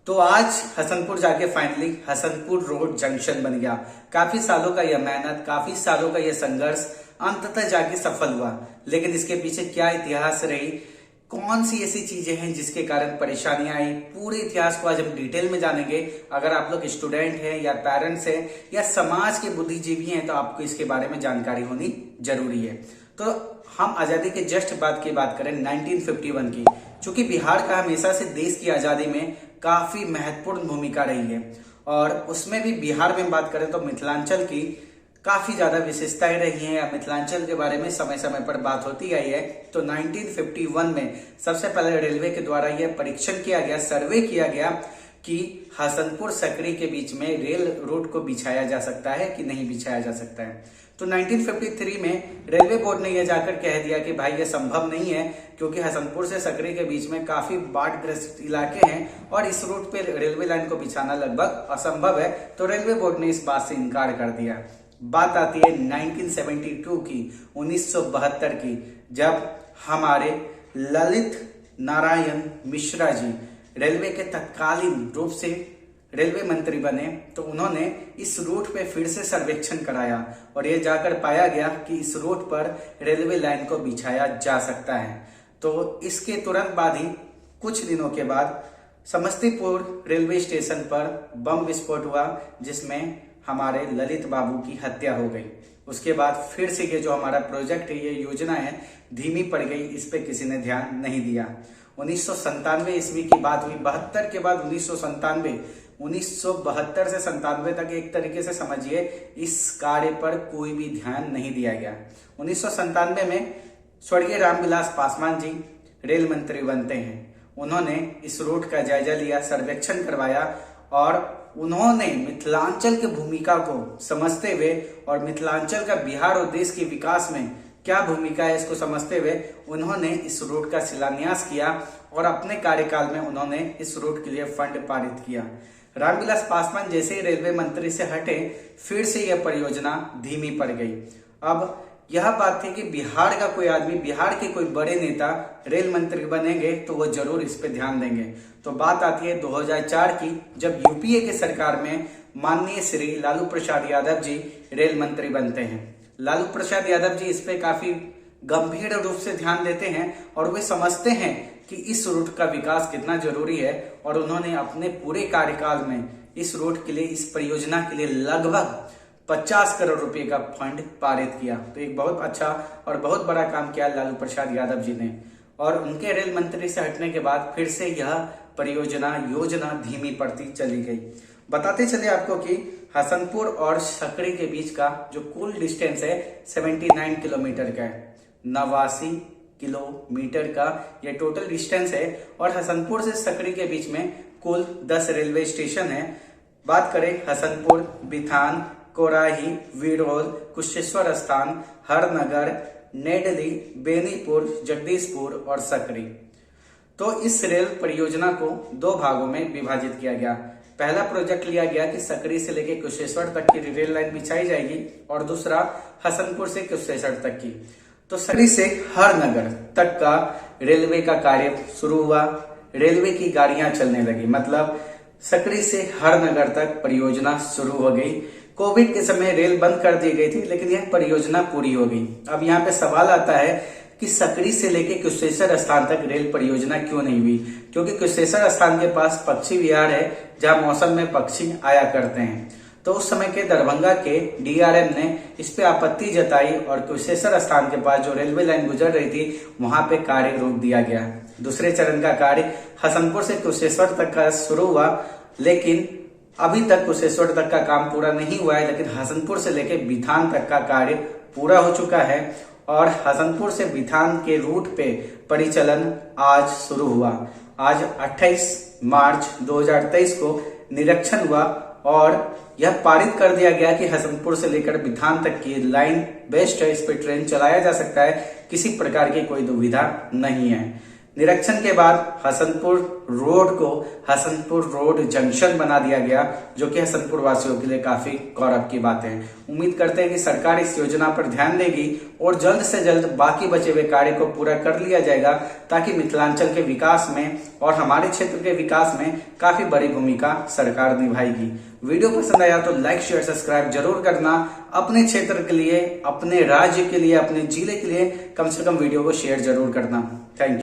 तो आज हसनपुर जाके फाइनली हसनपुर रोड जंक्शन बन गया। काफी सालों का यह मेहनत, काफी सालों का यह संघर्ष अंततः जाके सफल हुआ। लेकिन इसके पीछे क्या इतिहास रही, कौन सी ऐसी चीजें हैं जिसके कारण परेशानियां आई, पूरे इतिहास को आज हम डिटेल में जानेंगे। अगर आप लोग स्टूडेंट हैं या पेरेंट्स हैं या समाज के बुद्धिजीवी हैं तो आपको इसके बारे में जानकारी होनी जरूरी है। तो हम आजादी के जस्ट बाद की बात करें 1951 की, चूंकि बिहार का हमेशा से देश की आजादी में काफी महत्वपूर्ण भूमिका रही है और उसमें भी बिहार में बात करें तो मिथिलांचल की काफी ज्यादा विशेषताएं रही हैं या मिथिलांचल के बारे में समय समय पर बात होती आई है। तो 1951 में सबसे पहले रेलवे के द्वारा यह परीक्षण किया गया, सर्वे किया गया कि हसनपुर सकरी के बीच में रेल रोड को बिछाया जा सकता है कि नहीं बिछाया जा सकता है। तो 1953 में रेलवे बोर्ड ने यह जाकर कह दिया कि भाई यह संभव नहीं है, क्योंकि हसनपुर से सकरी के बीच में काफी बाढ़ग्रस्त इलाके हैं और इस रूट पे रेलवे लाइन को बिछाना लगभग असंभव है। तो रेलवे बोर्ड ने इस बात से इनकार कर दिया। बात आती है 1972 की, 1972 की, जब हमारे ललित नारायण मिश्रा जी रेलवे के तत्कालीन रूप से रेलवे मंत्री बने। तो उन्होंने इस रूट पे फिर से सर्वेक्षण कराया और यह जाकर पाया गया कि इस रूट पर रेलवे लाइन को बिछाया जा सकता है। तो इसके तुरंत बाद ही कुछ दिनों के बाद समस्तीपुर रेलवे स्टेशन पर बम विस्फोट हुआ, जिसमें हमारे ललित बाबू की हत्या हो गई। उसके बाद फिर से ये जो हमारा प्रोजेक्ट है, ये योजना है, धीमी पड़ गई। इस पे किसी ने ध्यान नहीं दिया। 1997 ईस्वी की बात हुई, 72 के बाद 1972 से 97 तक एक तरीके से समझिए इस कार्य पर कोई भी ध्यान नहीं दिया गया। 1997 में स्वर्गीय रामविलास पासवान जी रेल मंत्री बनते हैं। उन्होंने इस रूट का जायजा लिया, सर्वेक्षण करवाया और उन्होंने मिथिलांचल की भूमिका को समझते हुए और मिथिलांचल का बिहार और देश के विकास में क्या भूमिका है इसको समझते हुए उन्होंने इस रूट का शिलान्यास किया और अपने कार्यकाल में उन्होंने इस रूट के लिए फंड पारित किया। रामविलास पासवान जैसे ही रेलवे मंत्री से हटे, फिर से यह परियोजना धीमी पड़ गई। अब यह बात थी कि बिहार का कोई आदमी, बिहार के कोई बड़े नेता रेल मंत्री बनेंगे तो वो जरूर इस पे ध्यान देंगे। तो बात आती है 2004 की, जब यूपीए की सरकार में माननीय श्री लालू प्रसाद यादव जी रेल मंत्री बनते हैं। लालू प्रसाद यादव जी इस पे काफी गंभीर रूप से ध्यान देते हैं और वे समझते हैं कि इस रूट का विकास कितना जरूरी है और उन्होंने अपने पूरे कार्यकाल में इस रूट के लिए, इस परियोजना के लिए लगभग 50 करोड़ रुपए का फंड पारित किया। तो एक बहुत अच्छा और बहुत बड़ा काम किया लालू प्रसाद यादव जी ने। और उनके रेल मंत्री से हटने के बाद फिर से यह परियोजना, योजना धीमी पड़ती चली गई। बताते चले आपको कि हसनपुर और सकरी के बीच का जो कुल डिस्टेंस है 79 किलोमीटर का है। 89 किलोमीटर का यह टोटल डिस्टेंस है और हसनपुर से सकरी के बीच में कुल 10 रेलवे स्टेशन है। बात करें हसनपुर, बिथान, कोराही, विरोल, कुशेश्वर स्थान, हरनगर, नेडली, बेनीपुर, जगदीशपुर और सकरी। तो इस रेल परियोजना को 2 भागों में विभाजित किया गया। पहला प्रोजेक्ट लिया गया कि सकरी से लेकर कुशेश्वर तक की रेल लाइन बिछाई जाएगी और दूसरा हसनपुर से कुशेश्वर तक की। तो सकरी से हरनगर तक का रेलवे का कार्य शुरू हुआ, रेलवे की गाड़ियां चलने लगी, मतलब सकरी से हरनगर तक परियोजना शुरू हो गई। कोविड के समय रेल बंद कर दी गई थी, लेकिन यह परियोजना पूरी हो गई। अब यहाँ पे सवाल आता है कि सकरी से लेके कुशेश्वर स्थान तक रेल परियोजना क्यों नहीं हुई? क्योंकि कुशेश्वर स्थान के पास पक्षी विहार है, जहां मौसम में पक्षी आया करते हैं। तो उस समय के दरभंगा के डीआरएम ने इस पे आपत्ति जताई और कुशेश्वर स्थान के पास जो रेलवे लाइन गुजर रही थी वहां पे कार्य रोक दिया गया। दूसरे चरण का कार्य हसनपुर से कुशेश्वर तक का शुरू हुआ, लेकिन अभी तक कुशेश्वर तक का काम पूरा नहीं हुआ है। लेकिन हसनपुर से लेकर बिथान तक का कार्य पूरा हो चुका है और हसनपुर से बिथान के रूट पे परिचालन आज शुरू हुआ। आज 28 मार्च 2023 को निरीक्षण हुआ और यह पारित कर दिया गया कि हसनपुर से लेकर बिथान तक की लाइन बेस्ट है, इस पे ट्रेन चलाया जा सकता है, किसी प्रकार की कोई दुविधा नहीं है। निरीक्षण के बाद हसनपुर रोड को हसनपुर रोड जंक्शन बना दिया गया, जो कि हसनपुर वासियों के लिए काफी गौरव की बात है। उम्मीद करते हैं कि सरकार इस योजना पर ध्यान देगी और जल्द से जल्द बाकी बचे हुए कार्य को पूरा कर लिया जाएगा, ताकि मिथिलांचल के विकास में और हमारे क्षेत्र के विकास में काफी बड़ी भूमिका सरकार निभाएगी। वीडियो पसंद आया तो लाइक शेयर सब्सक्राइब जरूर करना। अपने क्षेत्र के लिए, अपने राज्य के लिए, अपने जिले के लिए कम से कम वीडियो को शेयर जरूर करना। Thank you.